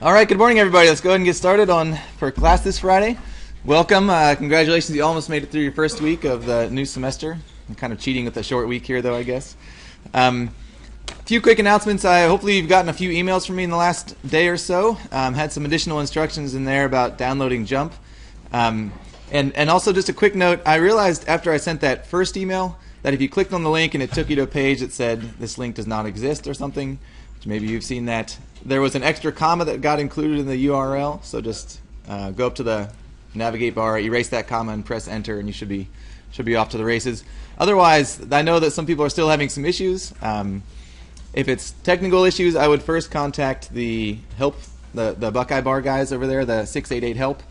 All right, good morning, everybody. Let's go ahead and get started for class this Friday. Welcome. Congratulations. You almost made it through your first week of the new semester. I'm kind of cheating with the short week here, though, I guess. A few quick announcements. Hopefully you've gotten a few emails from me in the last day or so. Had some additional instructions in there about downloading JMP. And also just a quick note, I realized after I sent that first email that if you clicked on the link and it took you to a page that said this link does not exist or something, which maybe you've seen that, there was an extra comma that got included in the URL. So just go up to the navigate bar, erase that comma, and press enter, and you should be off to the races. Otherwise, I know that some people are still having some issues. If it's technical issues, I would first contact the help, the Buckeye Bar guys over there, the 688 help.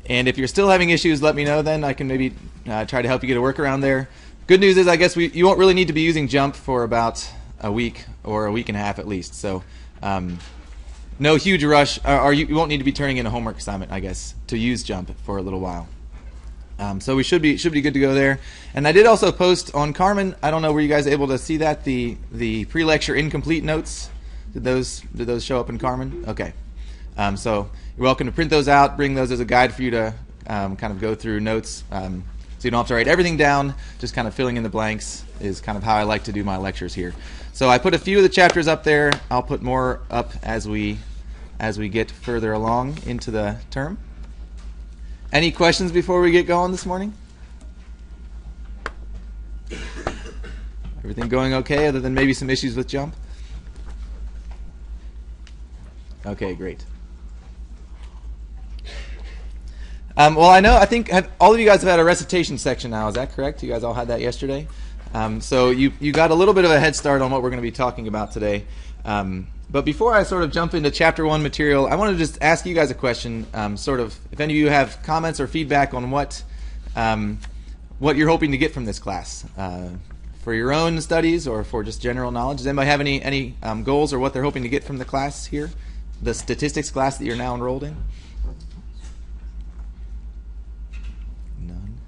And if you're still having issues, let me know. Then I can maybe try to help you get a workaround there. Good news is, I guess you won't really need to be using JMP for about a week or a week and a half at least. So no huge rush, or you won't need to be turning in a homework assignment, I guess, to use JMP for a little while. So we should be good to go there. And I did also post on Carmen. I don't know, were you guys able to see that, the pre-lecture incomplete notes? Did those show up in Carmen? Okay. So you're welcome to print those out, bring those as a guide for you to kind of go through notes. So you don't have to write everything down, just kind of filling in the blanks is kind of how I like to do my lectures here. So I put a few of the chapters up there. I'll put more up as we get further along into the term. Any questions before we get going this morning? Everything going okay, other than maybe some issues with JMP? Okay, great. Well, I think all of you guys have had a recitation section now. Is that correct? You guys all had that yesterday? So you got a little bit of a head start on what we're going to be talking about today. But before I sort of jump into Chapter 1 material, I want to just ask you guys a question, sort of, if any of you have comments or feedback on what you're hoping to get from this class, for your own studies or for just general knowledge. Does anybody have any goals or what they're hoping to get from the class here, the statistics class that you're now enrolled in? None.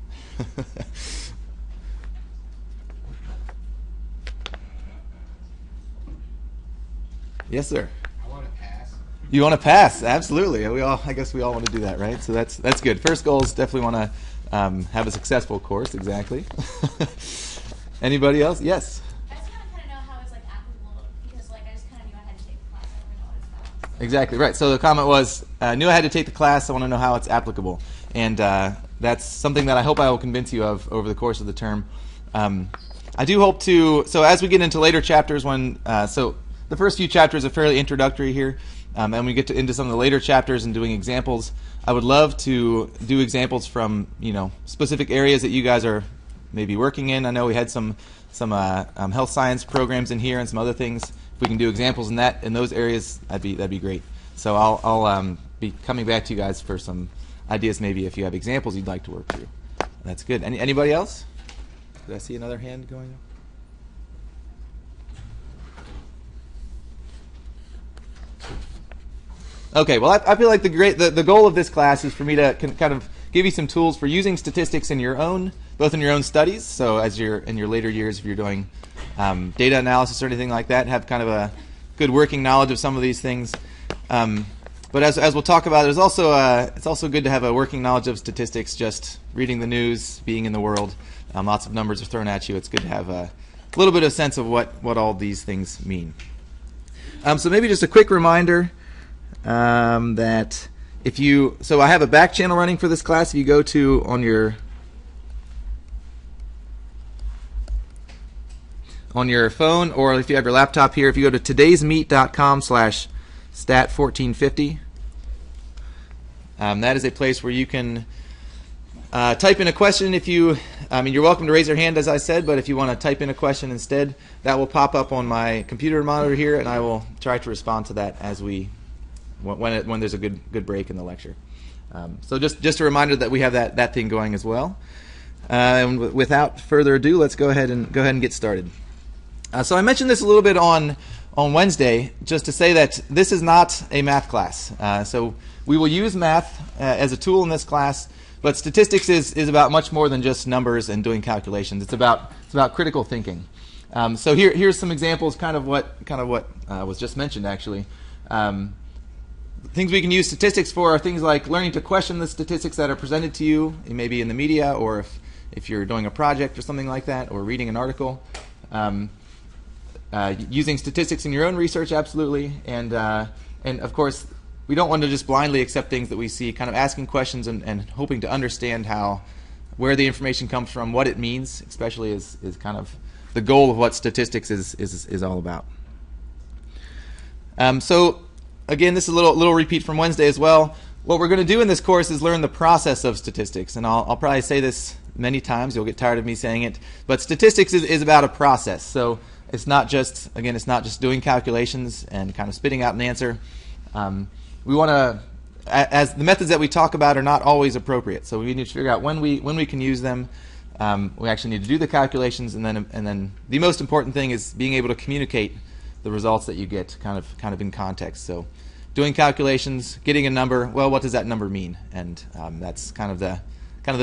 Yes, sir. I want to pass. You want to pass? Absolutely. I guess we all want to do that, right? So that's good. First goal is definitely want to have a successful course. Exactly. Anybody else? Yes. I just kind of know how it's applicable because I just kind of knew I had to take the class. I don't know what it's about. Exactly right. So the comment was, knew I had to take the class. I want to know how it's applicable, and that's something that I hope I will convince you of over the course of the term. I do hope to. So as we get into later chapters, the first few chapters are fairly introductory here, and we get into some of the later chapters and doing examples. I would love to do examples from specific areas that you guys are maybe working in. I know we had some health science programs in here and some other things. If we can do examples in those areas, that'd be great. So I'll be coming back to you guys for some ideas, maybe if you have examples you'd like to work through. That's good. Anybody else? Did I see another hand going up? Okay, well, I feel like the goal of this class is for me to kind of give you some tools for using statistics in both in your own studies. So as you're in your later years, if you're doing data analysis or anything like that, have kind of a good working knowledge of some of these things. But as we'll talk about, it's also good to have a working knowledge of statistics. Just reading the news, being in the world, lots of numbers are thrown at you. It's good to have a little bit of sense of what all these things mean. So maybe just a quick reminder. That so I have a back channel running for this class. If you go to on your phone, or if you have your laptop here, if you go to todaysmeet.com/stat1450, that is a place where you can type in a question. You're welcome to raise your hand, as I said, but if you want to type in a question instead, that will pop up on my computer monitor here, and I will try to respond to that when there's a good break in the lecture. So just a reminder that we have that thing going as well. And without further ado, let's go ahead and get started. So I mentioned this a little bit on Wednesday, just to say that this is not a math class. So we will use math as a tool in this class, But statistics is about much more than just numbers and doing calculations. It's about critical thinking. So here's some examples, kind of what was just mentioned actually. Things we can use statistics for are things like learning to question the statistics that are presented to you, maybe in the media, or if you're doing a project or something like that, or reading an article. Using statistics in your own research, absolutely, and of course, we don't want to just blindly accept things that we see. Kind of asking questions and hoping to understand where the information comes from, what it means, especially is kind of the goal of what statistics is all about. So again, this is a little repeat from Wednesday as well. What we're going to do in this course is learn the process of statistics, and I'll probably say this many times. You'll get tired of me saying it, but statistics is about a process. So it's not just doing calculations and kind of spitting out an answer. We want to, as the methods that we talk about are not always appropriate, so we need to figure out when we can use them. We actually need to do the calculations, and then the most important thing is being able to communicate the results that you get kind of in context. So doing calculations, getting a number. Well, what does that number mean? And that's kind of the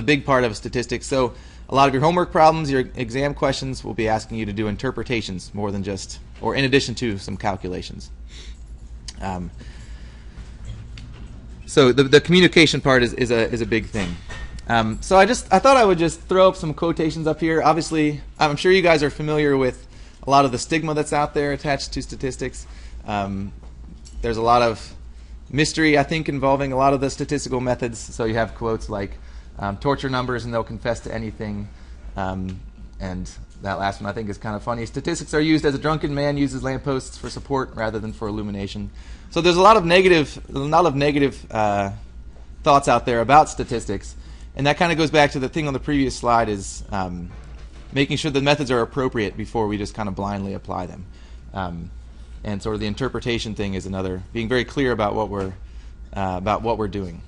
big part of statistics. So a lot of your homework problems, your exam questions will be asking you to do interpretations more than just, or in addition to some calculations. So the communication part is a big thing. So I thought I would just throw up some quotations up here. Obviously, I'm sure you guys are familiar with a lot of the stigma that's out there attached to statistics. There's a lot of mystery, I think, involving a lot of the statistical methods. So you have quotes like, torture numbers and they'll confess to anything. And that last one I think is kind of funny. Statistics are used as a drunken man uses lampposts for support rather than for illumination. So there's a lot of negative thoughts out there about statistics. And that kind of goes back to the thing on the previous slide is making sure the methods are appropriate before we just kind of blindly apply them. And sort of the interpretation thing is another, being very clear about what we're doing.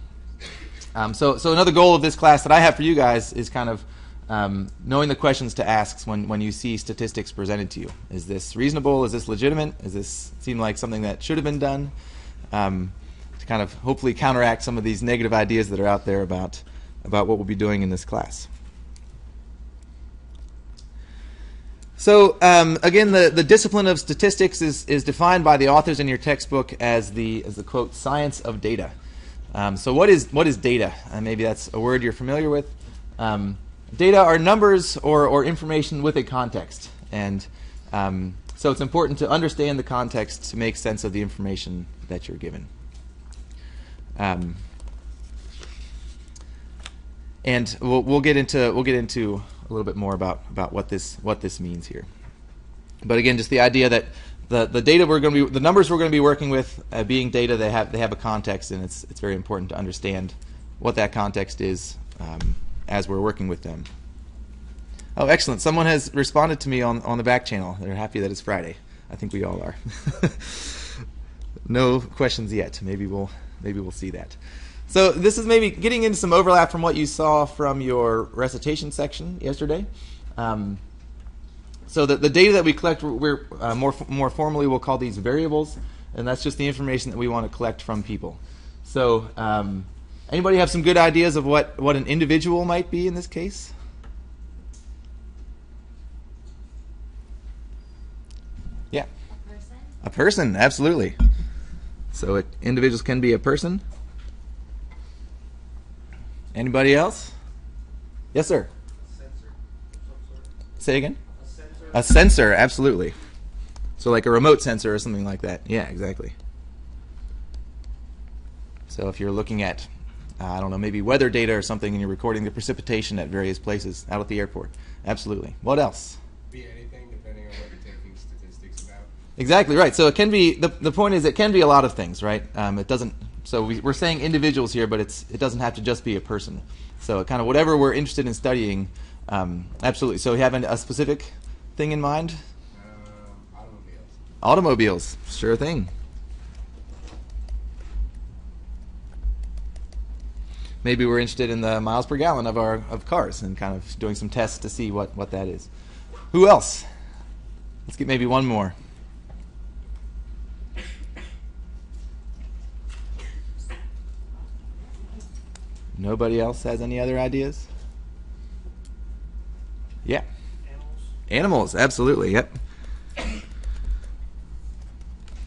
So another goal of this class that I have for you guys is kind of knowing the questions to ask when you see statistics presented to you. Is this reasonable? Is this legitimate? Does this seem like something that should have been done? To kind of hopefully counteract some of these negative ideas that are out there about what we'll be doing in this class. So again, the discipline of statistics is defined by the authors in your textbook as the quote science of data. So what is data? Maybe that's a word you're familiar with. Data are numbers or information with a context, and so it's important to understand the context to make sense of the information that you're given. And we'll get into a little bit more about what this means here. But again, just the idea that the data the numbers we're going to be working with, being data, they have a context, and it's very important to understand what that context is as we're working with them. Oh, excellent! Someone has responded to me on the back channel. They're happy that it's Friday. I think we all are. No questions yet. Maybe we'll see that. So this is maybe getting into some overlap from what you saw from your recitation section yesterday. So the data that we collect, we're more formally we'll call these variables, and that's just the information that we want to collect from people. So anybody have some good ideas of what an individual might be in this case? Yeah. A person? A person, absolutely. So individuals can be a person. Anybody else? Yes, sir. A sensor of some sort. Say again? A sensor. A sensor, absolutely. So like a remote sensor or something like that. Yeah, exactly. So if you're looking at, I don't know, maybe weather data or something, and you're recording the precipitation at various places out at the airport. Absolutely. What else? Be anything depending on what you're taking statistics about. Exactly right. So it can be, the point is it can be a lot of things, right? It doesn't, so we're saying individuals here, but it doesn't have to just be a person. So kind of whatever we're interested in studying, absolutely. So you have a specific thing in mind? Automobiles. Automobiles, sure thing. Maybe we're interested in the miles per gallon of cars and kind of doing some tests to see what that is. Who else? Let's get maybe one more. Nobody else has any other ideas? Yeah. Animals. Animals, absolutely, yep.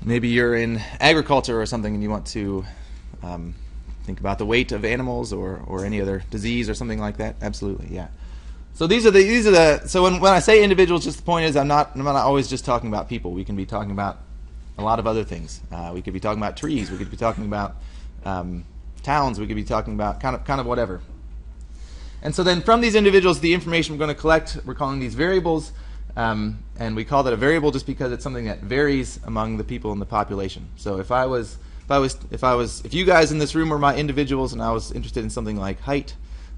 Maybe you're in agriculture or something and you want to think about the weight of animals or any other disease or something like that. Absolutely, yeah. So these are the so when I say individuals, just the point is I'm not always just talking about people. We can be talking about a lot of other things. We could be talking about trees. We could be talking about towns. We could be talking about kind of whatever. And so then from these individuals, the information we're going to collect, we're calling these variables, and we call that a variable just because it's something that varies among the people in the population. So if you guys in this room were my individuals and I was interested in something like height,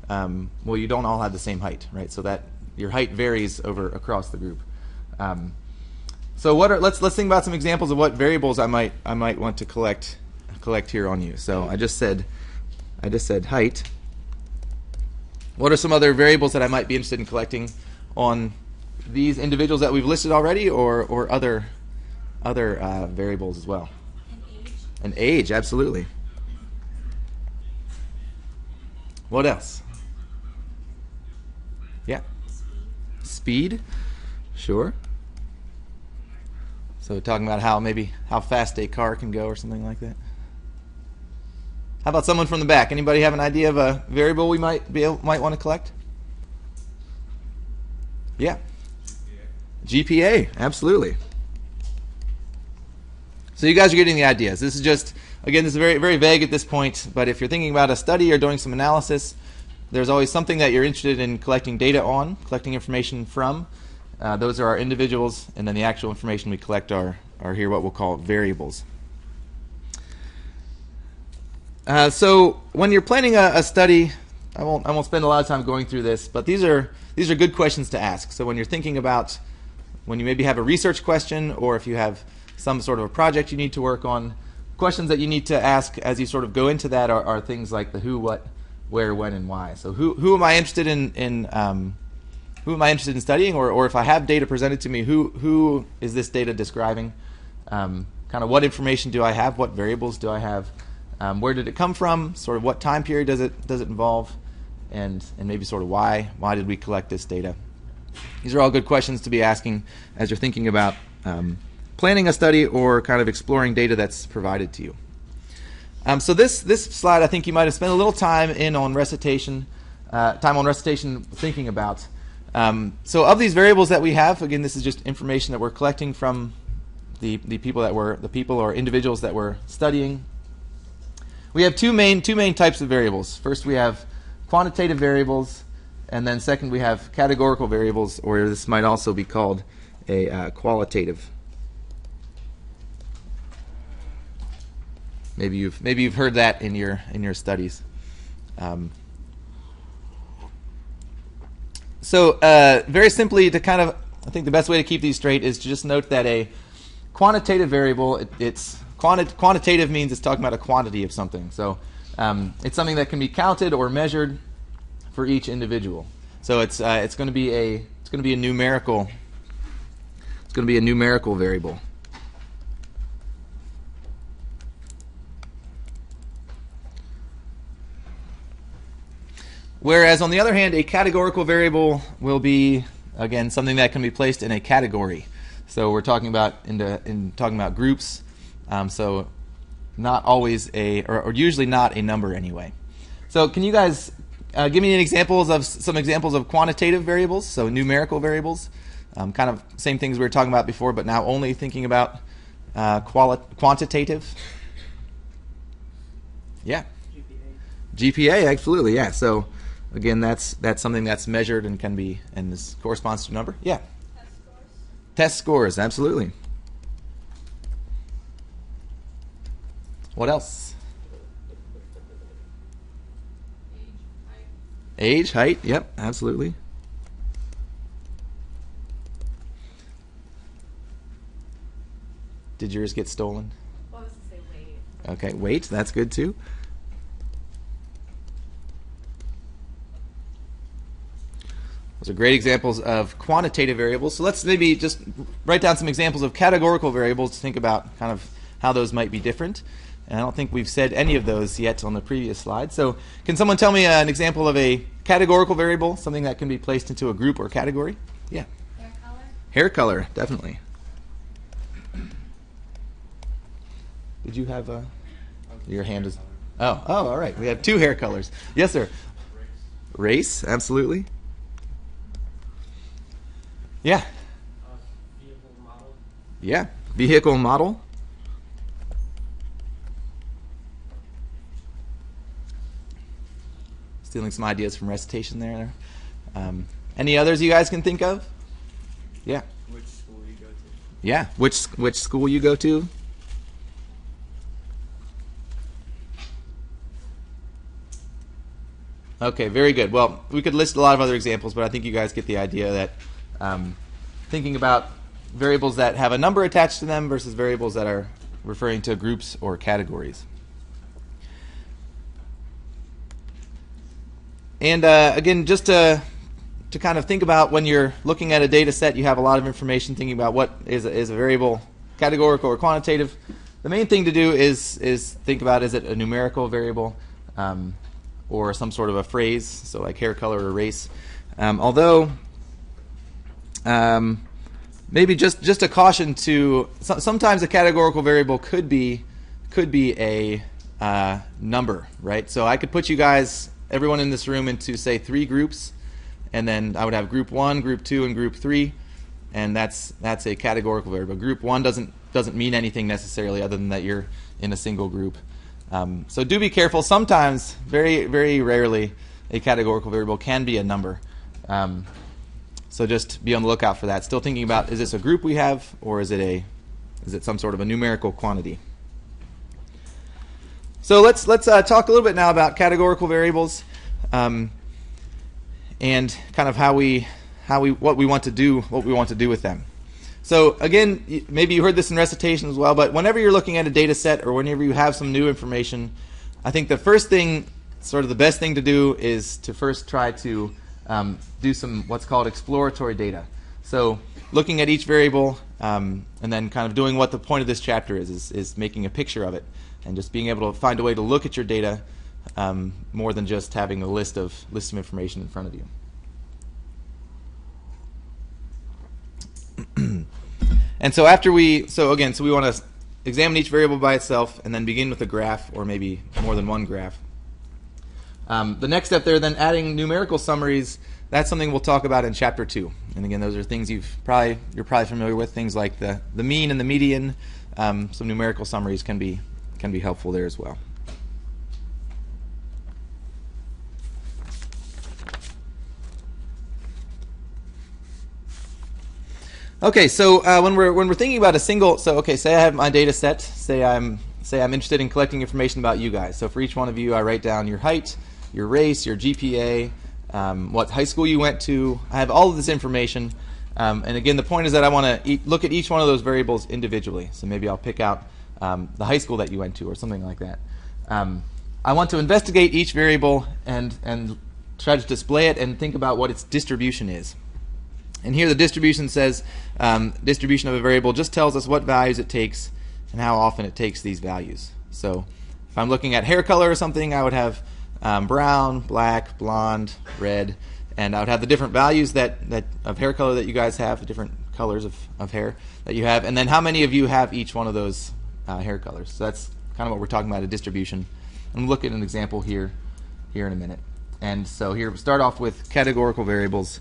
well, you don't all have the same height, right? So that your height varies across the group. So let's think about some examples of what variables I might want to collect here on you. So I just said height. What are some other variables that I might be interested in collecting on these individuals that we've listed already, or other variables as well? And age. An age, absolutely. What else? Yeah. Speed. Sure. So talking about how fast a car can go or something like that. How about someone from the back? Anybody have an idea of a variable we might want to collect? Yeah. GPA, absolutely. So you guys are getting the ideas. This is very, very vague at this point, but if you're thinking about a study or doing some analysis, there's always something that you're interested in collecting data on, collecting information from. Those are our individuals, and then the actual information we collect are here what we'll call variables. So when you're planning a study, I won't spend a lot of time going through this, but these are good questions to ask. So when you're thinking about when you maybe have a research question, or if you have some sort of a project you need to work on, questions that you need to ask as you sort of go into that are things like the who, what, where, when, and why. So who am I interested in who am I interested in studying, or if I have data presented to me, who is this data describing? Kind of what information do I have? What variables do I have? Where did it come from? Sort of what time period does it involve? And maybe sort of why did we collect this data? These are all good questions to be asking as you're thinking about planning a study or kind of exploring data that's provided to you. So this slide, I think you might have spent a little time on recitation thinking about. So of these variables that we have, again, this is just information that we're collecting from the people or individuals that we're studying. We have two main types of variables. First, we have quantitative variables, and then second, we have categorical variables, or this might also be called a qualitative. Maybe you've heard that in your studies. So very simply, to kind of, I think the best way to keep these straight is to just note that a quantitative variable, quantitative means it's talking about a quantity of something. So it's something that can be counted or measured for each individual. So it's going to be a numerical variable. Whereas on the other hand, a categorical variable will be, again, something that can be placed in a category. So we're talking about talking about groups. So not always or usually not a number anyway. So can you guys give me some examples of quantitative variables, so numerical variables, kind of same things we were talking about before, but now only thinking about quantitative. Yeah. GPA, absolutely, yeah. So again, that's something that's measured and can be, and this corresponds to a number. Yeah. Test scores, absolutely. What else? Age, height, yep, absolutely. Did yours get stolen? Well, I was to say weight. Okay, weight, that's good too. Those are great examples of quantitative variables. So let's maybe just write down some examples of categorical variables to think about kind of how those might be different. And I don't think we've said any of those yet on the previous slide. So can someone tell me an example of a categorical variable, something that can be placed into a group or category? Yeah. Hair color. Hair color, definitely. Did you have your hand is... Oh, all right. We have 2 hair colors. Yes, sir. Race, absolutely. Yeah. Vehicle model. Yeah. Vehicle model. Stealing some ideas from recitation there. Any others you guys can think of? Yeah. Which school you go to? Yeah. Which school you go to? Okay, very good. Well, we could list a lot of other examples, but I think you guys get the idea that thinking about variables that have a number attached to them versus variables that are referring to groups or categories. And again, just to kind of think about when you're looking at a data set, you have a lot of information thinking about what is a variable, categorical or quantitative. The main thing to do is think about, is it a numerical variable or some sort of a phrase, so like hair color or race. Although maybe just a caution to sometimes a categorical variable could be a number, right? So I could put you guys, everyone in this room, into say 3 groups, and then I would have group 1, group 2, and group 3, and that's a categorical variable. Group 1 doesn't mean anything necessarily other than that you're in a single group. So do be careful. Sometimes, very, very rarely, a categorical variable can be a number. So just be on the lookout for that. Still thinking about, is this a group we have, or is it some sort of a numerical quantity? So let's talk a little bit now about categorical variables, and kind of what we want to do with them. So again, maybe you heard this in recitation as well, but whenever you're looking at a data set or whenever you have some new information, I think the first thing, sort of the best thing to do, is to first try to do some what's called exploratory data. So looking at each variable and then kind of doing what the point of this chapter is making a picture of it and just being able to find a way to look at your data more than just having a list of information in front of you. And so we want to examine each variable by itself and then begin with a graph, or maybe more than one graph. The next step there, then adding numerical summaries, that's something we'll talk about in chapter 2. And again, those are things you're probably familiar with, things like the mean and the median. Some numerical summaries can be helpful there as well. Okay, so when we're thinking about a single, say I have my data set. Say I'm interested in collecting information about you guys. So for each one of you, I write down your height, your race, your GPA, what high school you went to. I have all of this information, and again, the point is that I want to look at each one of those variables individually. So maybe I'll pick out the high school that you went to, or something like that. I want to investigate each variable and try to display it and think about what its distribution is. And here the distribution says, distribution of a variable just tells us what values it takes and how often it takes these values. So if I'm looking at hair color or something, I would have brown, black, blonde, red, and I would have the different values that of hair color that you guys have, the different colors of hair that you have, and then how many of you have each one of those hair colors. So that's kind of what we're talking about, a distribution. And we'll look at an example here in a minute. And so here, we'll start off with categorical variables.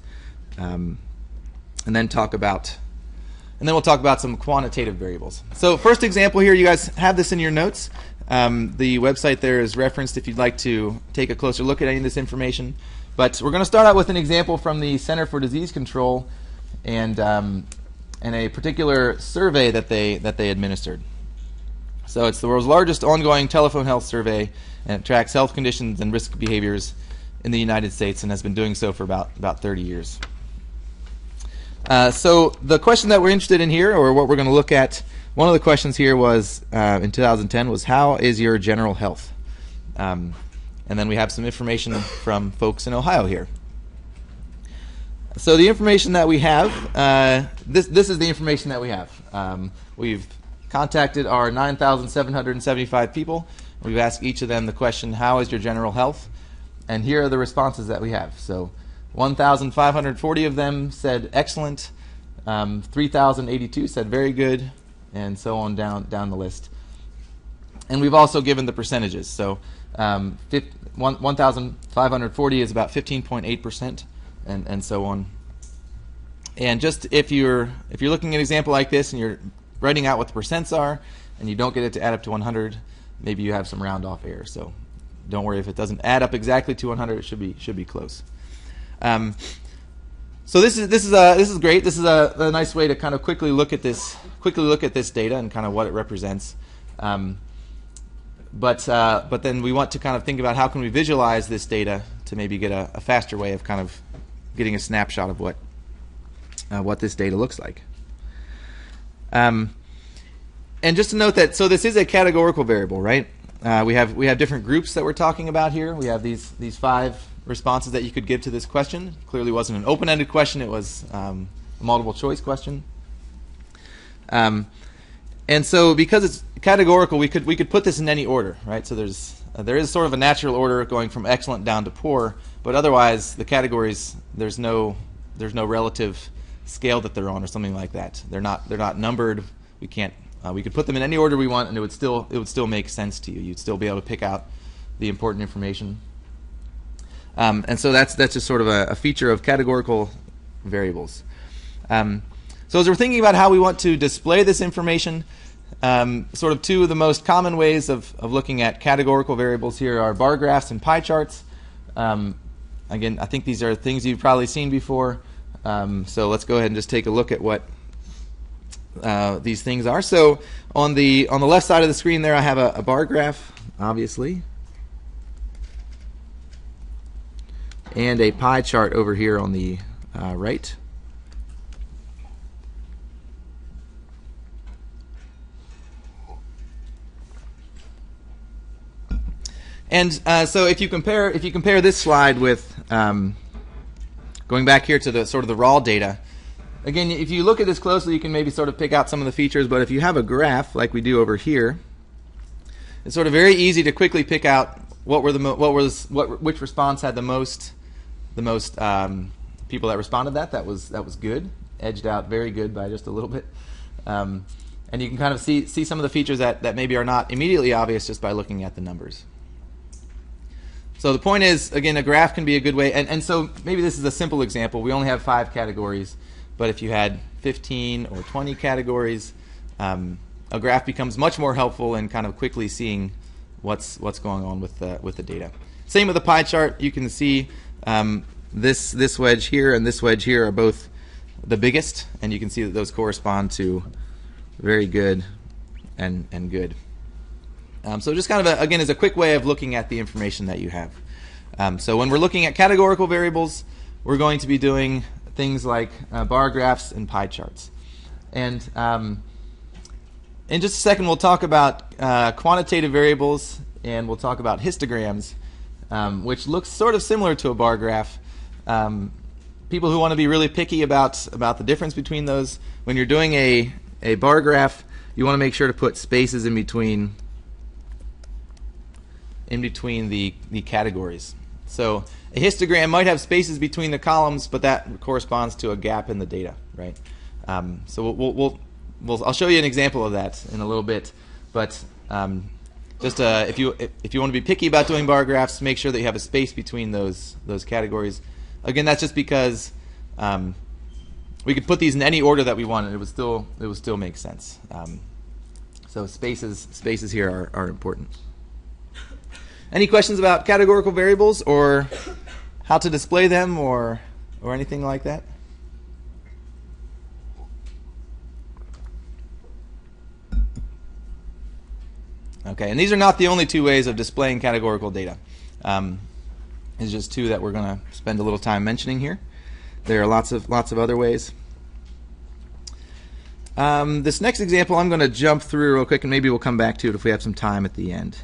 And then we'll talk about some quantitative variables. So first example here, you guys have this in your notes. The website there is referenced if you'd like to take a closer look at any of this information. But we're going to start out with an example from the Center for Disease Control and a particular survey that they administered. So it's the world's largest ongoing telephone health survey, and it tracks health conditions and risk behaviors in the United States and has been doing so for about 30 years. So the question that we're interested in here, or what we're going to look at, one of the questions here was, in 2010, was how is your general health? And then we have some information from folks in Ohio here. So the information that we have, this is the information that we have. We've contacted our 9,775 people. We've asked each of them the question, how is your general health? And here are the responses that we have. So 1,540 of them said excellent, 3,082 said very good, and so on down the list. And we've also given the percentages. So 1,540 is about 15.8%, and so on. And just if you're looking at an example like this and you're writing out what the percents are and you don't get it to add up to 100, maybe you have some round off error. So don't worry if it doesn't add up exactly to 100. It should be close. So this is great. This is a nice way to kind of quickly look at this data and kind of what it represents. But then we want to kind of think about how can we visualize this data to maybe get a faster way of kind of getting a snapshot of what this data looks like. And just to note that, so this is a categorical variable, right? We have different groups that we're talking about here. We have these 5 responses that you could give to this question. It clearly wasn't an open-ended question. It was a multiple choice question. And so because it's categorical, we could put this in any order, right? So there is sort of a natural order going from excellent down to poor, but otherwise the categories there's no relative scale that they're on or something like that. They're not numbered. We could put them in any order we want, and it would still make sense to you. You'd still be able to pick out the important information. And so that's just sort of a feature of categorical variables. So as we're thinking about how we want to display this information, sort of 2 of the most common ways of looking at categorical variables here are bar graphs and pie charts. Again, I think these are things you've probably seen before. So let's go ahead and just take a look at what these things are. So on the left side of the screen there, I have a bar graph, obviously, and a pie chart over here on the right. And so if you compare this slide with going back here to the sort of the raw data, again, if you look at this closely, you can maybe sort of pick out some of the features. But if you have a graph like we do over here, it's sort of very easy to quickly pick out which response had the most people that responded. That was good, edged out very good by just a little bit. And you can kind of see some of the features that maybe are not immediately obvious just by looking at the numbers. So the point is, again, a graph can be a good way, and so maybe this is a simple example. We only have 5 categories, but if you had 15 or 20 categories, a graph becomes much more helpful in kind of quickly seeing what's going on with the data. Same with the pie chart. You can see this wedge here and this wedge here are both the biggest, and you can see that those correspond to very good and good. So just kind of, again, as a quick way of looking at the information that you have. So when we're looking at categorical variables, we're going to be doing things like bar graphs and pie charts. And in just a second, we'll talk about quantitative variables, and we'll talk about histograms, which looks sort of similar to a bar graph. People who want to be really picky about the difference between those, when you're doing a bar graph, you want to make sure to put spaces in between the categories. So a histogram might have spaces between the columns, but that corresponds to a gap in the data, right? So I'll show you an example of that in a little bit. But if you want to be picky about doing bar graphs, make sure that you have a space between those categories. Again, that's just because we could put these in any order that we want, and it would still make sense. So spaces here are important. Any questions about categorical variables or how to display them or anything like that? Okay, and these are not the only 2 ways of displaying categorical data. It's just 2 that we're going to spend a little time mentioning here. There are lots of other ways. This next example I'm going to jump through real quick, and maybe we'll come back to it if we have some time at the end.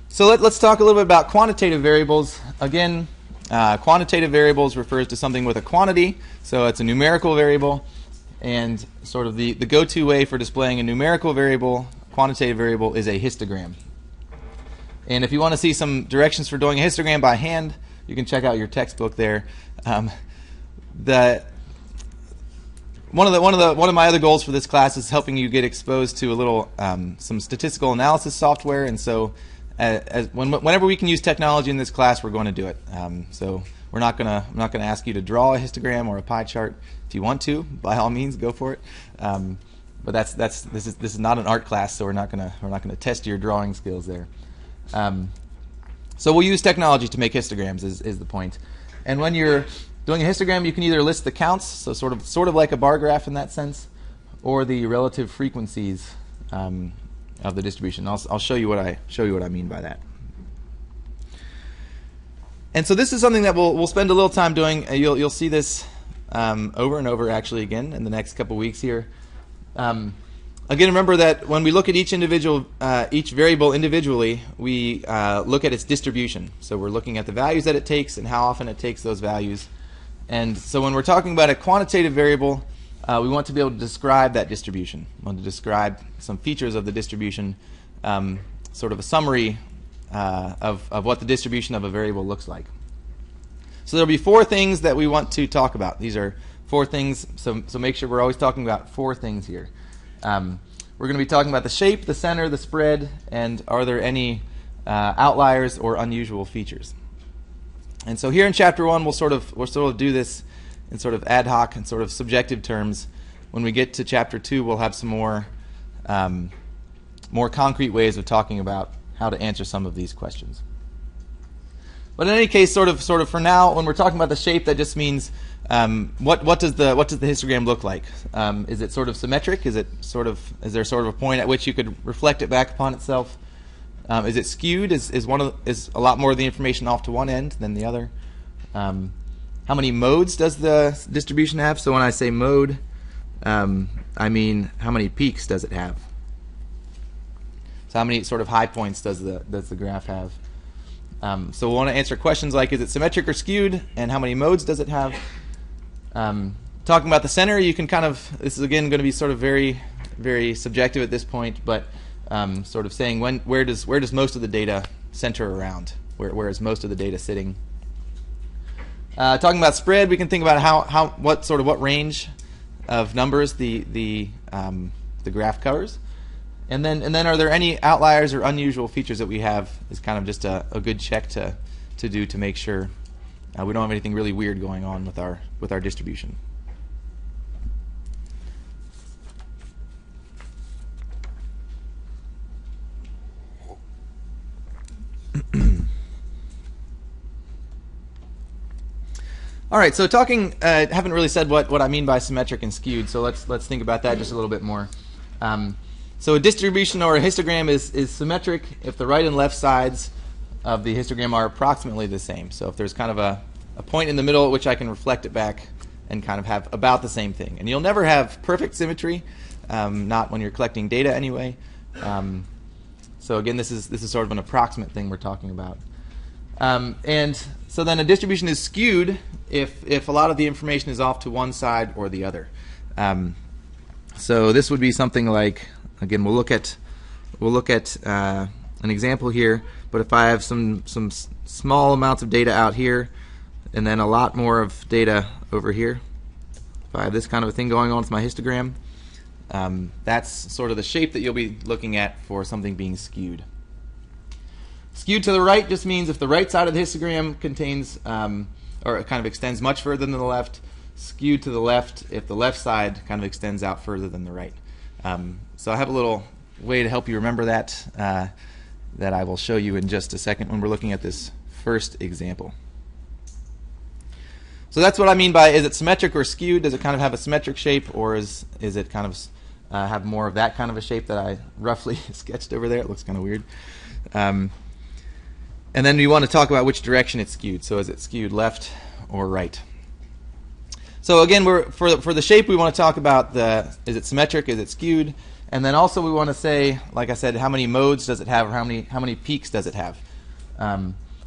So let's talk a little bit about quantitative variables. Again, quantitative variables refers to something with a quantity, so it's a numerical variable. And sort of the go-to way for displaying a numerical variable, quantitative variable, is a histogram. And if you want to see some directions for doing a histogram by hand, you can check out your textbook there. One of my other goals for this class is helping you get exposed to a little some statistical analysis software, and so whenever we can use technology in this class, we're going to do it. So I'm not gonna ask you to draw a histogram or a pie chart. If you want to, by all means, go for it. But this is not an art class, so we're not gonna test your drawing skills there. So we'll use technology to make histograms is the point. And when you're doing a histogram, you can either list the counts, so sort of like a bar graph in that sense, or the relative frequencies of the distribution. I'll show you what I mean by that. And so this is something that we'll spend a little time doing. You'll see this over and over actually again in the next couple weeks here. Again, remember that when we look at each variable individually, we look at its distribution. So we're looking at the values that it takes and how often it takes those values. And so when we're talking about a quantitative variable, we want to be able to describe that distribution. We want to describe some features of the distribution, sort of a summary of what the distribution of a variable looks like. So there'll be 4 things that we want to talk about. These are 4 things, so make sure we're always talking about 4 things here. We're going to be talking about the shape, the center, the spread, and are there any outliers or unusual features. And so here in Chapter 1, we'll sort of do this in sort of ad hoc and sort of subjective terms. When we get to Chapter 2, we'll have some more concrete ways of talking about how to answer some of these questions. But in any case, sort of for now, when we're talking about the shape, that just means what does the histogram look like? Is it sort of symmetric? Is there sort of a point at which you could reflect it back upon itself? Is it skewed? Is a lot more of the information off to one end than the other? How many modes does the distribution have? So when I say mode, I mean how many peaks does it have? So how many sort of high points does the graph have? So we'll want to answer questions like, is it symmetric or skewed, and how many modes does it have? Talking about the center, you can this is again going to be sort of very, very subjective at this point, but sort of saying where does most of the data center around? Where is most of the data sitting? Talking about spread, we can think about what range of numbers the graph covers. And then are there any outliers or unusual features that we have is kind of just a good check to do to make sure we don't have anything really weird going on with our distribution. All right, so haven't really said what I mean by symmetric and skewed, so let's think about that just a little bit more. So a distribution or a histogram is symmetric if the right and left sides of the histogram are approximately the same. So if there's kind of a point in the middle at which I can reflect it back and kind of have about the same thing. And you'll never have perfect symmetry, not when you're collecting data anyway. So again, this is sort of an approximate thing we're talking about. And so then a distribution is skewed if a lot of the information is off to one side or the other. So this would be something like, again, we'll look at an example here. But if I have some small amounts of data out here, and then a lot more of data over here, if I have this kind of a thing going on with my histogram, that's sort of the shape that you'll be looking at for something being skewed. Skewed to the right just means if the right side of the histogram contains or it kind of extends much further than the left. Skewed to the left if the left side kind of extends out further than the right. So I have a little way to help you remember that that I will show you in just a second when we're looking at this first example. So that's what I mean by, is it symmetric or skewed? Does it kind of have a symmetric shape, or is it kind of have more of that kind of a shape that I roughly sketched over there? It looks kind of weird. And then we want to talk about which direction it's skewed. So is it skewed left or right? So again, for the shape, we want to talk about is it symmetric, is it skewed? And then also we want to say, like I said, how many modes does it have, or how many peaks does it have?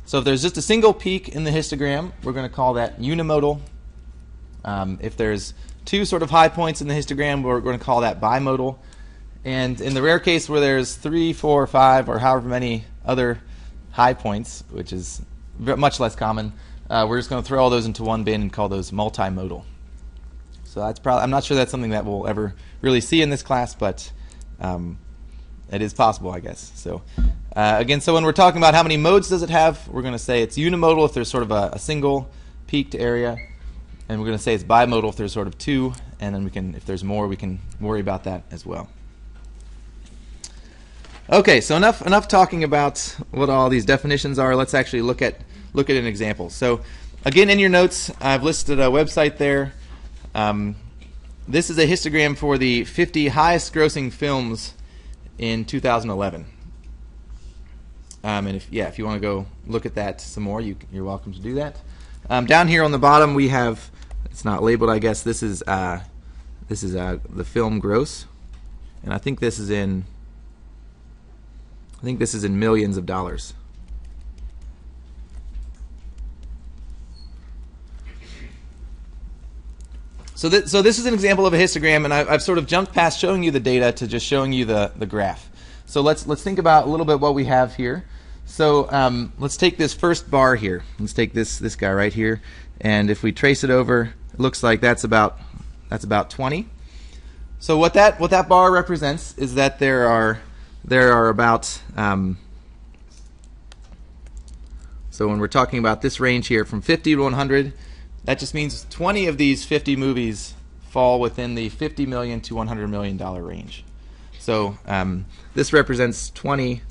So if there's just a single peak in the histogram, we're going to call that unimodal. If there's two sort of high points in the histogram, we're going to call that bimodal. And in the rare case where there's 3, 4, 5, or however many other high points, which is much less common, we're just going to throw all those into one bin and call those multimodal. So that's probably, I'm not sure that's something that we'll ever really see in this class, but it is possible, I guess. So again, so when we're talking about how many modes does it have, we're going to say it's unimodal if there's sort of a single peaked area, and we're going to say it's bimodal if there's sort of two, and then we can, if there's more, we can worry about that as well. Okay, so enough talking about what all these definitions are. Let's actually look at an example. So again, in your notes, I've listed a website there. This is a histogram for the 50 highest grossing films in 2011. And if you want to go look at that some more, you're welcome to do that. Down here on the bottom, we have, it's not labeled, I guess. This is the film gross, and I think this is in millions of dollars. So this is an example of a histogram, and I've sort of jumped past showing you the data to just showing you the graph. So let's think about a little bit what we have here. So let's take this first bar here. Let's take this guy right here, and if we trace it over, it looks like that's about 20. So what that bar represents is that there are about so when we're talking about this range here from 50 to 100, that just means 20 of these 50 movies fall within the $50 million to $100 million range. So this represents 20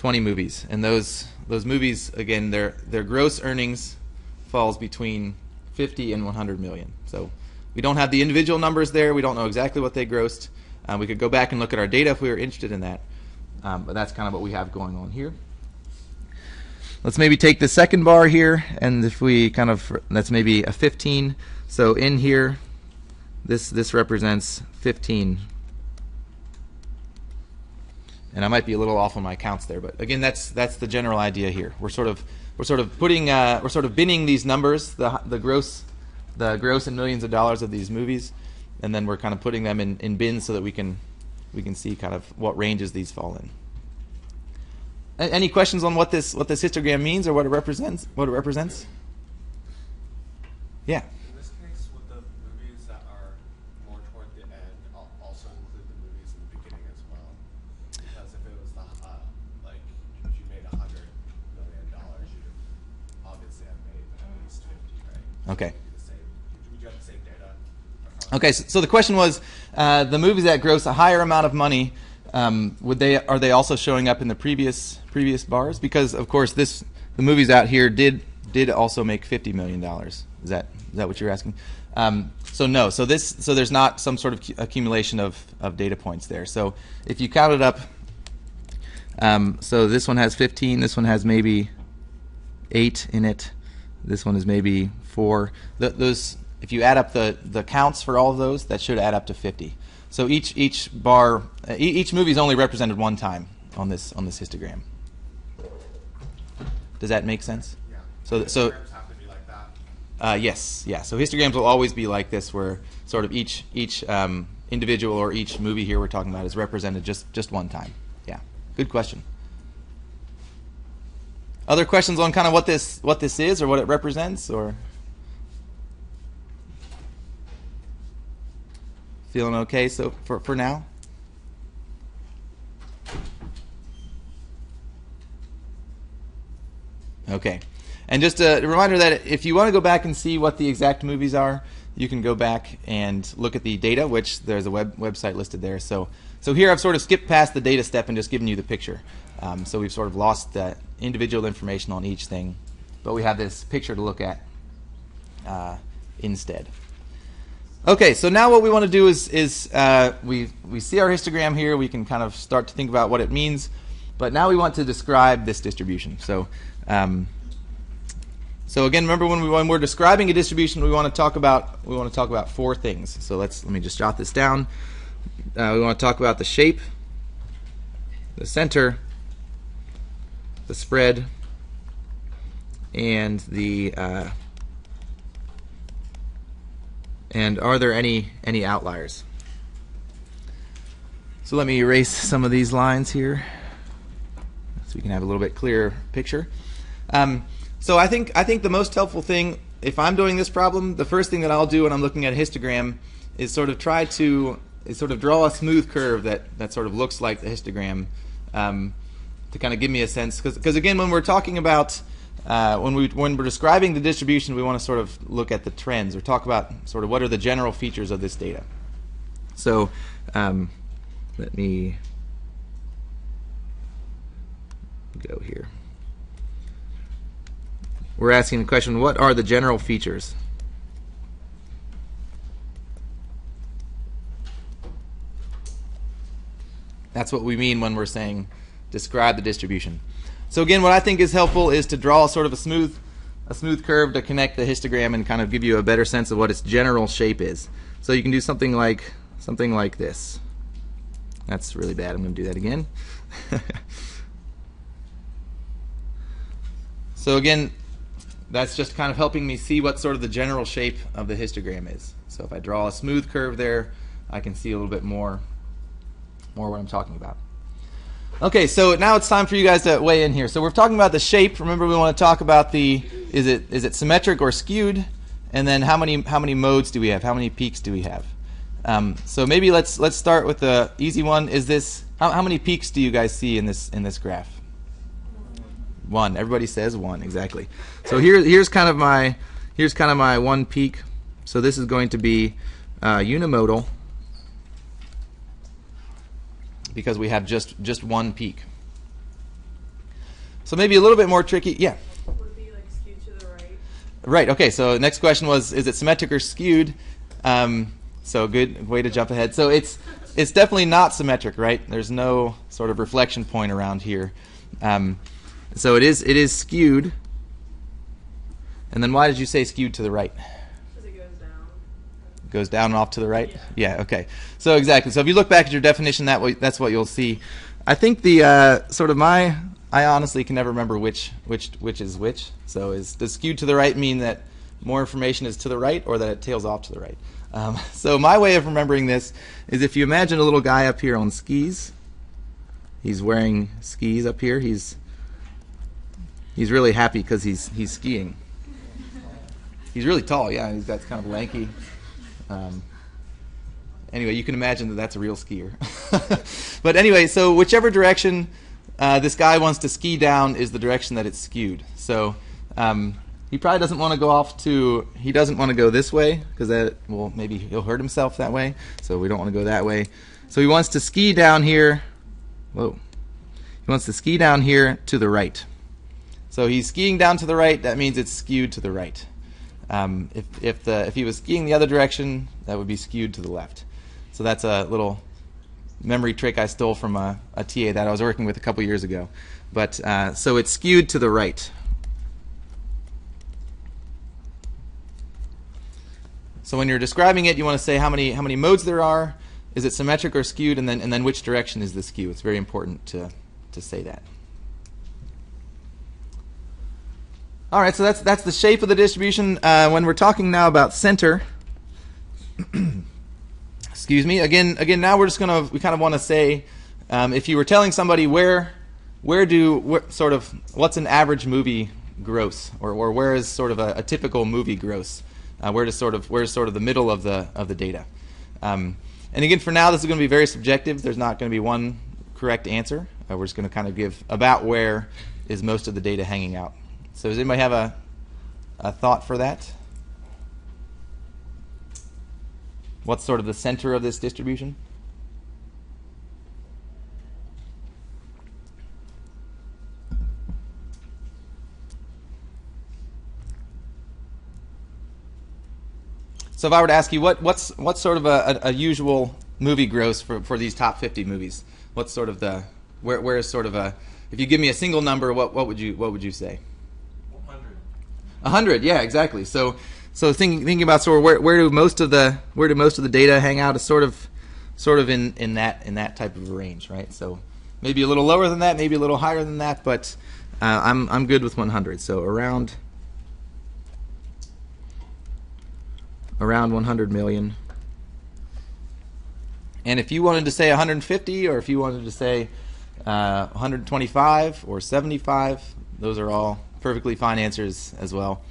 movies, and those movies, again, their gross earnings falls between 50 and 100 million. So we don't have the individual numbers there. We don't know exactly what they grossed. We could go back and look at our data if we were interested in that. But that's kind of what we have going on here. Let's maybe take the second bar here, and if we that's maybe a 15. So in here, this represents 15. And I might be a little off on my counts there, but again, that's the general idea here. We're sort of binning these numbers, the gross in millions of dollars of these movies, and then we're kind of putting them in bins so that we can see kind of what ranges these fall in. Any questions on what this histogram means or what it represents? Yeah. In this case, would the movies that are more toward the end also include the movies in the beginning as well? Because if it was like if you made $100 million, you'd obviously have made at least 50, right? Okay. Would you have the same data? Okay, so the question was, the movies that gross a higher amount of money, are they also showing up in the previous bars? Because of course the movies out here did also make $50 million. Is that what you're asking? So no. So there's not some sort of accumulation of data points there. So if you count it up, so this one has 15. This one has maybe 8 in it. This one is maybe 4. Those. If you add up the counts for all of those, that should add up to 50. So each bar, each movie is only represented one time on this histogram. Does that make sense? Yeah. So Histograms have to be like that. Yes, yeah. So histograms will always be like this, where sort of each individual or each movie here we're talking about is represented just one time. Yeah. Good question. Other questions on kind of what this is or what it represents, or? Feeling okay so for now? Okay. And just a reminder that if you want to go back and see what the exact movies are, you can go back and look at the data, which there's a website listed there. So here I've sort of skipped past the data step and just given you the picture. So we've sort of lost the individual information on each thing, but we have this picture to look at instead. Okay, so now what we want to do is we see our histogram here. We can kind of start to think about what it means, but now we want to describe this distribution. So again, remember when we're describing a distribution, we want to talk about 4 things. So let me just jot this down. We want to talk about the shape, the center, the spread, and the and are there any outliers? So let me erase some of these lines here so we can have a little bit clearer picture. So I think the most helpful thing, if I'm doing this problem, the first thing that I'll do when I'm looking at a histogram is sort of try to draw a smooth curve that sort of looks like the histogram, to kind of give me a sense. Because again, when we're talking about when we're describing the distribution, we want to sort of look at the trends or talk about sort of what are the general features of this data. So let me go here. We're asking the question, what are the general features? That's what we mean when we're saying describe the distribution. So again, what I think is helpful is to draw sort of a smooth curve to connect the histogram and kind of give you a better sense of what its general shape is. So you can do something like this. That's really bad. I'm going to do that again. So again, that's just kind of helping me see what sort of the general shape of the histogram is. So if I draw a smooth curve there, I can see a little bit more what I'm talking about. Okay, so now it's time for you guys to weigh in here. So we're talking about the shape. Remember, we want to talk about is it symmetric or skewed, and then how many modes do we have? How many peaks do we have? So maybe let's start with the easy one. Is this how many peaks do you guys see in this graph? 1. Everybody says 1, exactly. So here's kind of my one peak. So this is going to be unimodal, because we have just one peak. So maybe a little bit more tricky. Yeah. Would it be like skewed to the right? Right. Okay. So next question was, is it symmetric or skewed? So good way to jump ahead. So it's definitely not symmetric, right? There's no sort of reflection point around here. So it is skewed. And then why did you say skewed to the right? Because it goes down. Goes down and off to the right? Yeah. Okay. So exactly. So if you look back at your definition, that's what you'll see. I think the sort of I honestly can never remember which is which. So does skewed to the right mean that more information is to the right, or that it tails off to the right? So my way of remembering this is, if you imagine a little guy up here on skis. He's wearing skis up here. He's really happy because he's skiing. He's really tall, yeah. He's got kind of lanky. Anyway, you can imagine that that's a real skier. But anyway, so whichever direction this guy wants to ski down is the direction that it's skewed. So he probably doesn't want to go he doesn't want to go this way, because maybe he'll hurt himself that way. So we don't want to go that way. So he wants to ski down here. Whoa. He wants to ski down here to the right. So he's skiing down to the right. That means it's skewed to the right. If he was skiing the other direction, that would be skewed to the left. So that's a little memory trick I stole from a TA that I was working with a couple years ago. But so it's skewed to the right. So when you're describing it, you want to say how many modes there are. Is it symmetric or skewed, and then which direction is the skew? It's very important to say that. All right, so that's the shape of the distribution. When we're talking now about center, excuse me. Again, now we kind of want to say, if you were telling somebody what's an average movie gross, or where is sort of a typical movie gross? Where's sort of the middle of the data? And again, for now, this is going to be very subjective. There's not going to be one correct answer. We're just going to kind of give about where is most of the data hanging out. So does anybody have a thought for that? What's sort of the center of this distribution? So if I were to ask you what's sort of a usual movie gross for these top 50 movies, what's sort of where is sort of if you give me a single number, what would you say? 100. Yeah, exactly. So thinking about sort of where do most of the data hang out is sort of in that type of a range, right? So maybe a little lower than that, maybe a little higher than that, but I'm good with 100. So around around 100 million. And if you wanted to say 150, or if you wanted to say 125 or 75, those are all perfectly fine answers as well.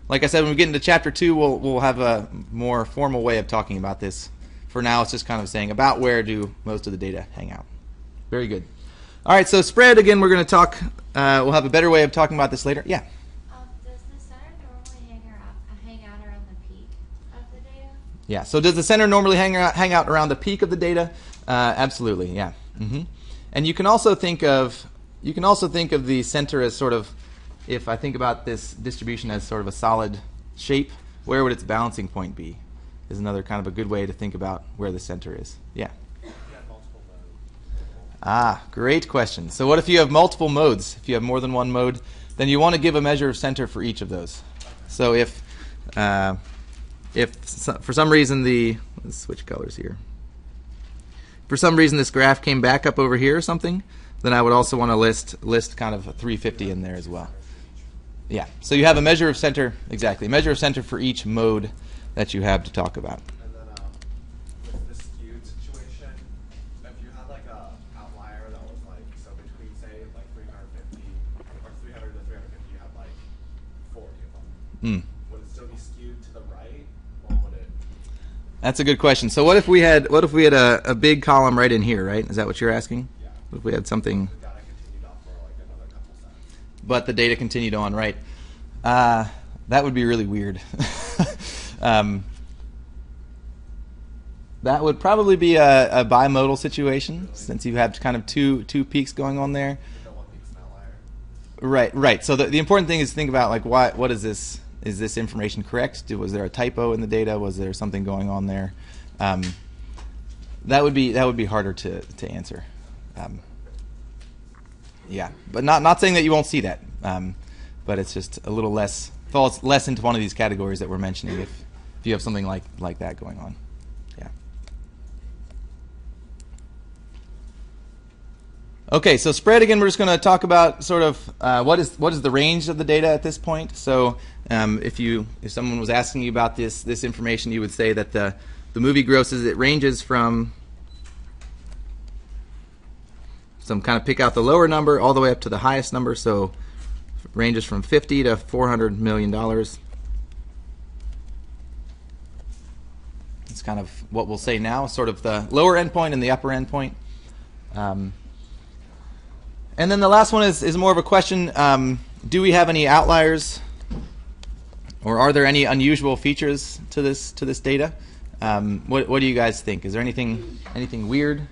Like I said, when we get into Chapter 2, we'll have a more formal way of talking about this. For now, it's just kind of saying about where do most of the data hang out. Very good. All right, so spread, again, we're going to talk, we'll have a better way of talking about this later. Yeah? Does the center normally hang out around the peak of the data? Yeah, so does the center normally hang out around the peak of the data? Absolutely, yeah. And you can also think of the center as sort of, if I think about this distribution as sort of a solid shape, where would its balancing point be? Is another kind of a good way to think about where the center is. Yeah. Great question. So what if you have multiple modes? If you have more than one mode, then you want to give a measure of center for each of those. So if for some reason let's switch colors here. For some reason this graph came back up over here or something, then I would also want to list kind of a 350 in there as well. Yeah. So you have a measure of center, exactly, measure of center for each mode that you have to talk about. And then with the skewed situation, if you had like a outlier that was like, so between say like 350 or 300 to 350, you have like 40 of them. Would it still be skewed to the right, or would it? That's a good question. So what if we had a big column right in here, right? Is that what you're asking? Yeah. What if we had something? The data continued on for like another couple sets. But the data continued on, right? That would be really weird. That would probably be a bimodal situation, since you have kind of two peaks going on there. You know what makes an outlier? Right. So the important thing is to think about, like, what is this? Is this information correct? Was there a typo in the data? Was there something going on there? That would be harder to answer. Yeah, but not saying that you won't see that. But it's just a little falls less into one of these categories that we're mentioning if you have something like that going on. Yeah. Okay, so spread, again, we're just going to talk about sort of what is the range of the data at this point. So if someone was asking you about this information, you would say that the movie grosses, it ranges from kind of pick out the lower number all the way up to the highest number. So it ranges from $50 to $400 million. It's kind of what we'll say now, sort of the lower endpoint and the upper endpoint. And then the last one is more of a question. Do we have any outliers, or are there any unusual features to this data? What do you guys think? Is there anything weird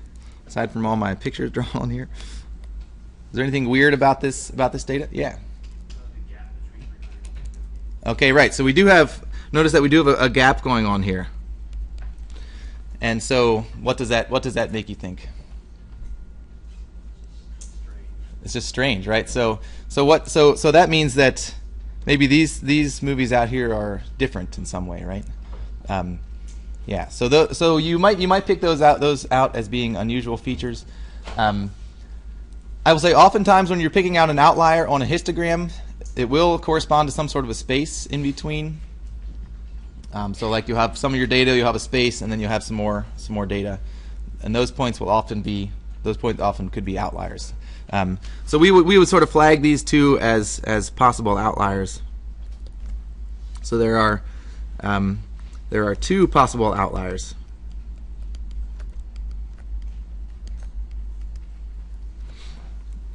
aside from all my pictures drawn here? Is there anything weird about this data? Yeah. Okay, right. So notice that we do have a gap going on here. And so what does that make you think? It's just strange, right? So that means that maybe these movies out here are different in some way, right? Yeah. So you might pick those out as being unusual features. I will say oftentimes when you're picking out an outlier on a histogram, it will correspond to some sort of a space in between. So like you have some of your data, you have a space, and then you have some more data, and those points often could be outliers. So we would sort of flag these two as possible outliers. So there are two possible outliers.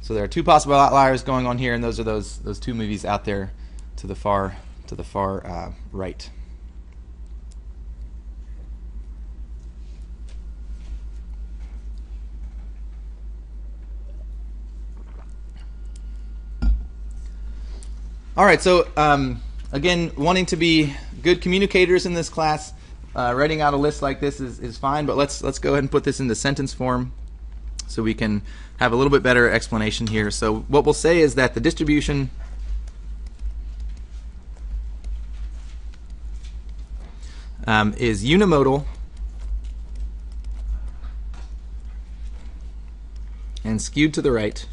So there are two possible outliers going on here, and those are those two movies out there to the far right. All right, so again, wanting to be good communicators in this class, writing out a list like this is fine, but let's go ahead and put this into sentence form so we can have a little bit better explanation here. So what we'll say is that the distribution is unimodal and skewed to the right.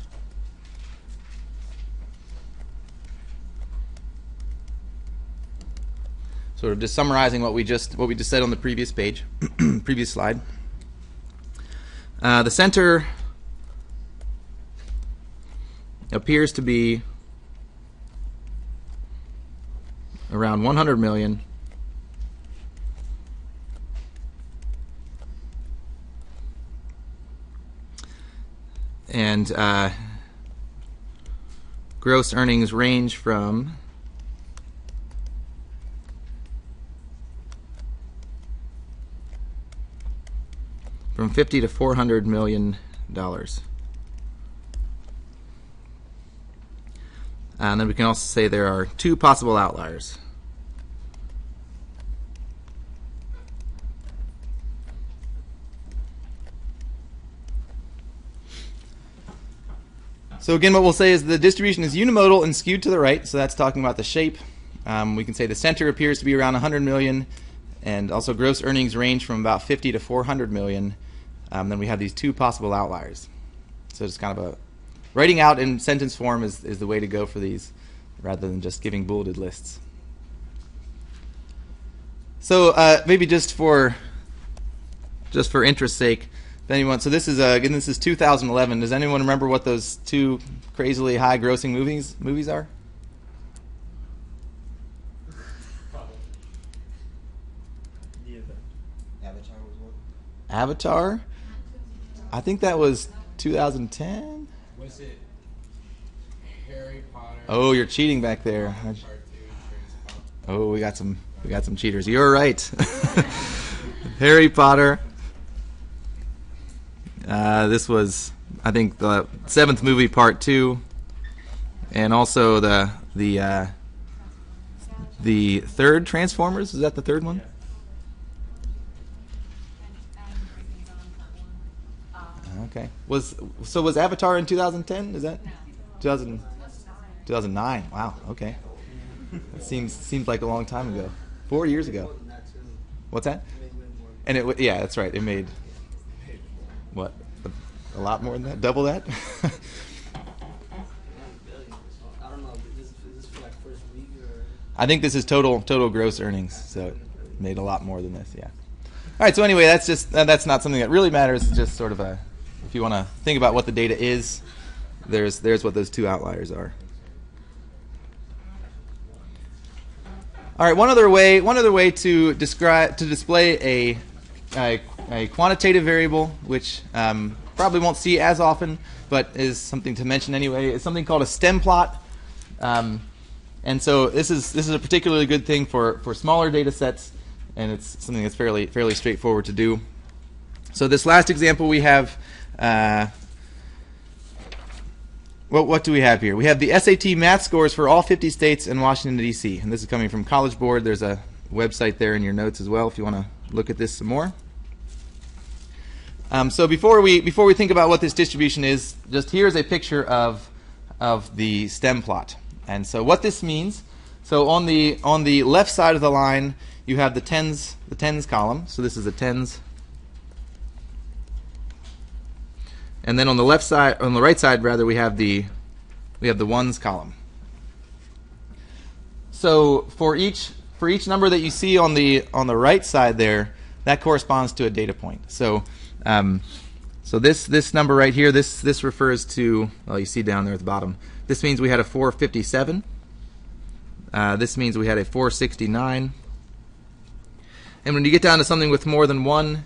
So sort of just summarizing what we just said on the previous page, previous slide. The center appears to be around 100 million. And gross earnings range from $50 to $400 million. And then we can also say there are two possible outliers. So again, what we'll say is the distribution is unimodal and skewed to the right, so that's talking about the shape. We can say the center appears to be around 100 million, and also gross earnings range from about 50 to 400 million. Then we have these two possible outliers. So just kind of a writing out in sentence form is the way to go for these, rather than just giving bulleted lists. So maybe just for interest's sake, if anyone, so this is again, this is 2011. Does anyone remember what those two crazily high grossing movies are? Avatar was one. Avatar? I think that was 2010. Was it Harry Potter? Oh, you're cheating back there. Oh, we got some cheaters. You're right. Harry Potter. This was, I think, the 7th movie, part 2, and also the third Transformers. Is that the third one? Okay. Was Avatar in 2010? Is that 2009? Wow. Okay. That seems like a long time ago. 4 years ago. What's that? And yeah, that's right. It made what? A lot more than that? Double that? I don't know. Is this for like first week or? I think this is total gross earnings, so it made a lot more than this. Yeah. All right. So anyway, that's not something that really matters. It's just sort of a, if you want to think about what the data is, there's what those two outliers are. All right. One other way to display a quantitative variable, which probably won't see as often, but is something to mention anyway, is something called a stem plot. And so this is a particularly good thing for smaller data sets, and it's something that's fairly straightforward to do. So this last example we have, what do we have here? We have the SAT math scores for all 50 states and Washington, D.C. And this is coming from College Board. There's a website there in your notes as well if you want to look at this some more. So before we think about what this distribution is, just here's a picture of the stem plot. And so what this means, so on the left side of the line you have the tens column. So this is the tens. And then on the right side rather, we have the ones column. So for each number that you see on the right side there, that corresponds to a data point. So this number right here, this refers to, well, you see down there at the bottom. This means we had a 457. This means we had a 469. And when you get down to something with more than one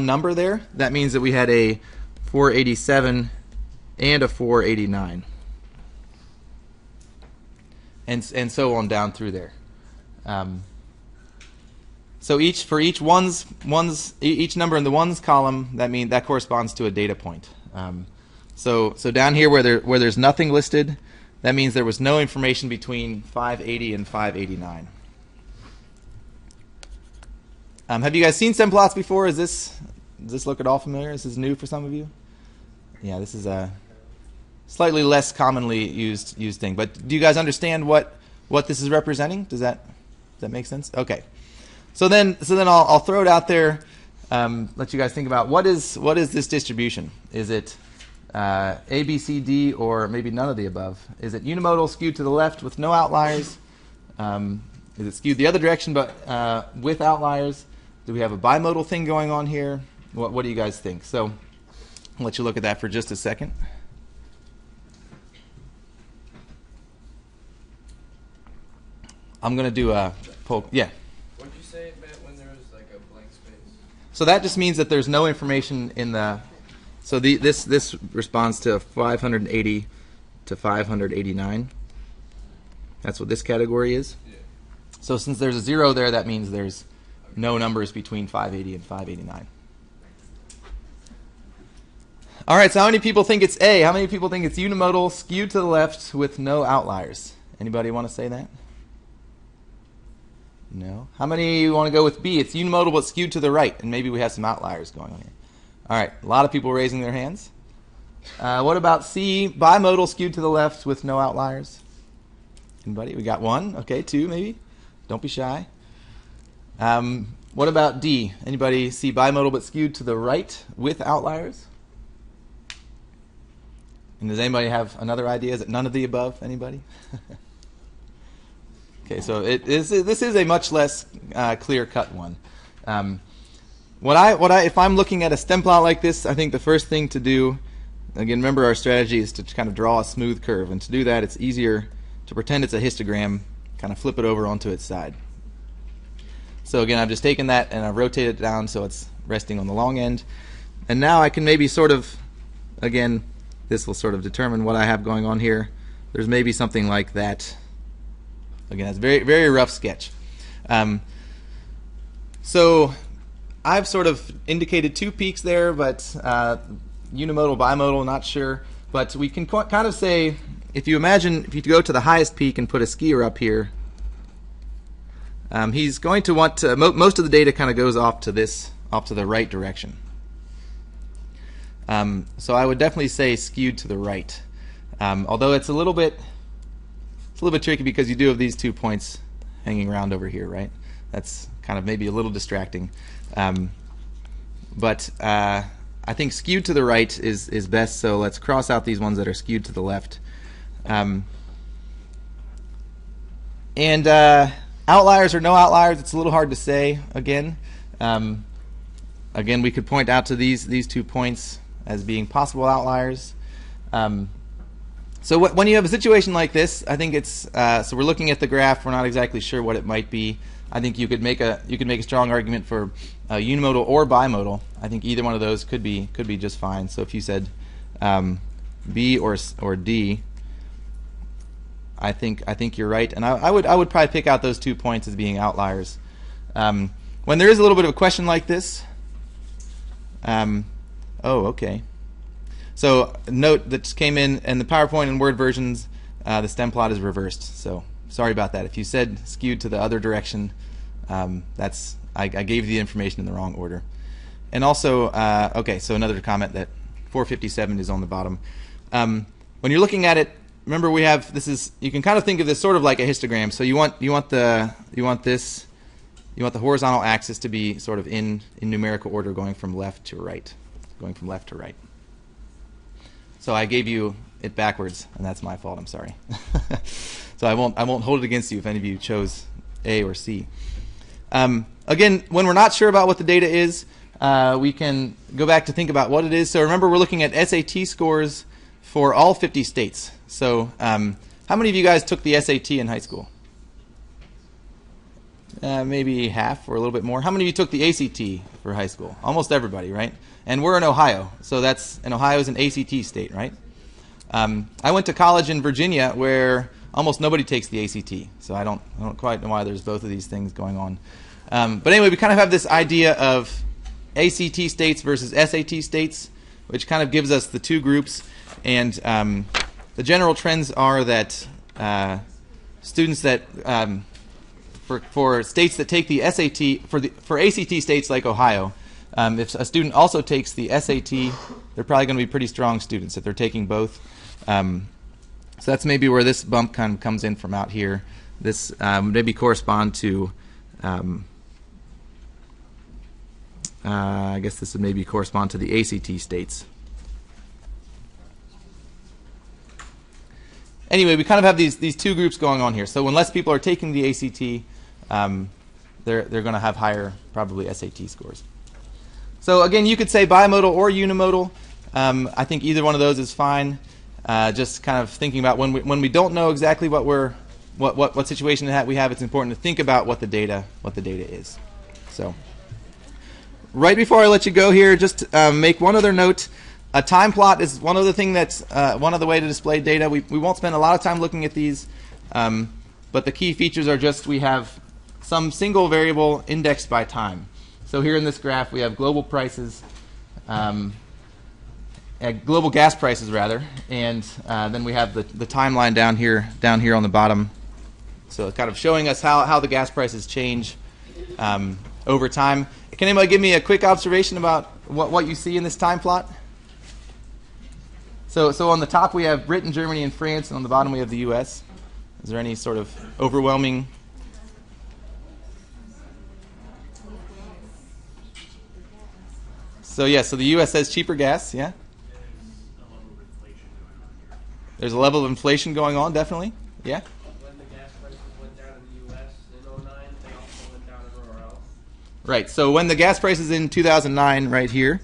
number there, that means that we had a 487 and a 489, and so on down through there. So each number in the ones column, that corresponds to a data point. So down here where there's nothing listed, that means there was no information between 580 and 589. Have you guys seen stem plots before? Does this look at all familiar? This is new for some of you. Yeah, this is a slightly less commonly used thing. But do you guys understand what this is representing? Does that make sense? Okay. So then I'll throw it out there. Let you guys think about what is this distribution? Is it A, B, C, D, or maybe none of the above? Is it unimodal, skewed to the left with no outliers? Is it skewed the other direction but with outliers? Do we have a bimodal thing going on here? What do you guys think? So I'll let you look at that for just a second. I'm going to do a poll. Yeah. What did you say it meant when there was like a blank space? So that just means that there's no information in the. So this responds to 580 to 589. That's what this category is. Yeah. So since there's a 0 there, that means there's no numbers between 580 and 589. All right, so how many people think it's A? How many people think it's unimodal, skewed to the left with no outliers? Anybody want to say that? No. How many want to go with B? It's unimodal but skewed to the right, and maybe we have some outliers going on here. All right, a lot of people raising their hands. What about C? Bimodal, skewed to the left with no outliers. Anybody? We got 1. Okay, 2 maybe. Don't be shy. What about D? Anybody see bimodal but skewed to the right with outliers? And does anybody have another idea? Is it none of the above? Anybody? Okay, so this is a much less clear-cut one. If I'm looking at a stem plot like this, I think the first thing to do, again, remember our strategy is to kind of draw a smooth curve, and to do that, it's easier to pretend it's a histogram, kind of flip it over onto its side. So again, I've just taken that and I've rotated it down so it's resting on the long end, and now I can maybe sort of, again, this will sort of determine what I have going on here. There's maybe something like that. Again, it's a very, very rough sketch. So I've sort of indicated 2 peaks there, but unimodal, bimodal, not sure. But we can kind of say, if you go to the highest peak and put a skier up here, he's going to want to, most of the data kind of goes off to the right direction. So I would definitely say skewed to the right. Although it's a little bit tricky because you do have these 2 points hanging around over here, right? That's kind of maybe a little distracting. But I think skewed to the right is best, so let's cross out these ones that are skewed to the left. And outliers or no outliers, it's a little hard to say again. Again, we could point out to these 2 points as being possible outliers. So when you have a situation like this, I think it's so we're looking at the graph. We're not exactly sure what it might be. I think you could make a strong argument for unimodal or bimodal. I think either one of those could be just fine. So if you said B or D, I think you're right, and I would probably pick out those 2 points as being outliers. When there is a little bit of a question like this, oh, okay. So note that just came in the PowerPoint and Word versions, the stem plot is reversed. So sorry about that. If you said skewed to the other direction, I gave the information in the wrong order. And also, okay, so another comment that 457 is on the bottom. When you're looking at it, remember we have you can kind of think of this sort of like a histogram. So you want the horizontal axis to be sort of in numerical order, going from left to right. So I gave you it backwards, and that's my fault. I'm sorry. So I won't hold it against you if any of you chose A or C. Again, when we're not sure about what the data is, we can go back to think about what it is. So remember, we're looking at SAT scores for all 50 states. So how many of you guys took the SAT in high school? Maybe half or a little bit more. How many of you took the ACT for high school? Almost everybody, right? And we're in Ohio, so Ohio is an ACT state, right? I went to college in Virginia where almost nobody takes the ACT, so I don't quite know why there's both of these things going on. But anyway, we kind of have this idea of ACT states versus SAT states, which kind of gives us the 2 groups. And the general trends are that students that for states that take the SAT, for ACT states like Ohio, if a student also takes the SAT, they're probably going to be pretty strong students if they're taking both. So that's maybe where this bump kind of comes in from out here. This maybe correspond to, I guess this would maybe correspond to the ACT states. Anyway, we kind of have these 2 groups going on here. So when less people are taking the ACT, they're going to have higher probably SAT scores. So again, you could say bimodal or unimodal. I think either one of those is fine. Just kind of thinking about when we don't know exactly what situation we have, it's important to think about what the data is. So right before I let you go here, just make one other note. A time plot is one other thing that's one other way to display data. We won't spend a lot of time looking at these, but the key features are just we have some single variable indexed by time. So here in this graph we have global prices, global gas prices rather, and then we have the timeline down here on the bottom. So it's kind of showing us how the gas prices change over time. Can anybody give me a quick observation about what you see in this time plot? So on the top we have Britain, Germany, and France, and on the bottom we have the U.S. Is there any sort of overwhelming? So the U.S. has cheaper gas, yeah? There's a level of inflation going on, definitely, yeah? When the gas prices went down in the U.S. in 2009, they also went down everywhere else. Right, so when the gas prices in 2009, right here,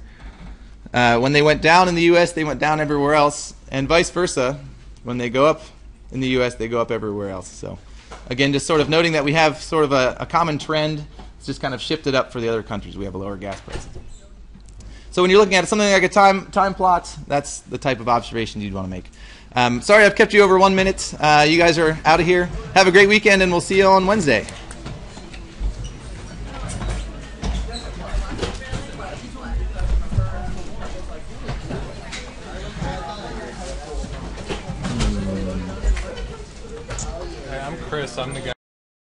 when they went down in the U.S., they went down everywhere else, and vice versa. When they go up in the U.S., they go up everywhere else. So again, just sort of noting that we have sort of a common trend. It's just kind of shifted up for the other countries. We have a lower gas prices. So when you're looking at something like a time plot, that's the type of observation you'd want to make. Sorry I've kept you over 1 minute. You guys are out of here. Have a great weekend, and we'll see you on Wednesday. Hey, I'm Chris. I'm the guy.